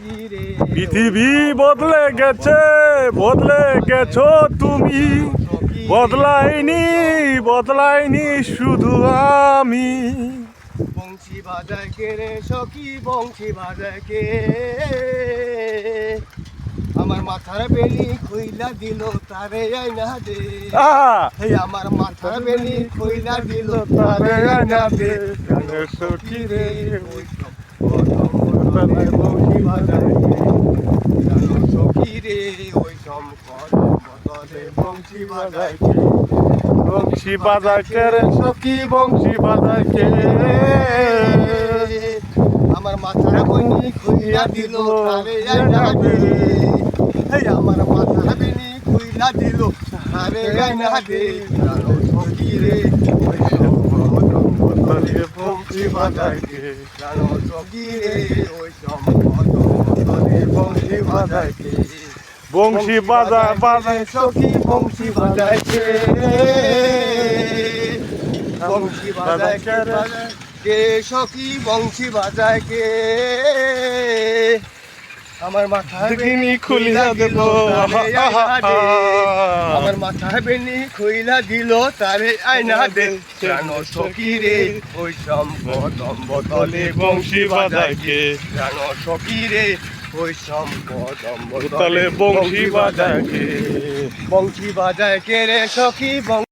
সখী রে। পৃথিবী বদলে গেছো তুমি, বদলাইনি শুধু আমি। বংশী বাজায় কে রে সখী, বংশী বাজায় কে? আমার মাথার বেনি খুইলা দিল তারে আইনা দে। আমার মাথার বেনি খুইলা দিল তারে আইনা দে। সখী রে বংশী বাজায় সখী রে, ওই বদলে বংশী বাজায় কে? বংশী বাজায় কে রে সখী, বংশী বাজায় কে? আমার মাথার বেনি খুইলা দিল তারে আইনা দে। আমার মাথার বেনি খুইলা দিল তারে আইনা দে। সখী রে বংশী বাজায় কে? সখী রে, ওই বদলে বংশী বাজায় কে? বংশী বাজায় সখী, বংশী বাজায় কে? বংশী বাজায় কে সখী, বংশী বাজায় কে? আমার মাথায় বেনি খুইলা দিল আমার মাথায় বেনি খুইলা দিল তারে আয়না দে। জানো সখী রে, ওই বদলে বংশী বাজায় কে? জানো সখী রে, ওই বংশী বাজায় কে? বংশী বাজায় কে রে সখী?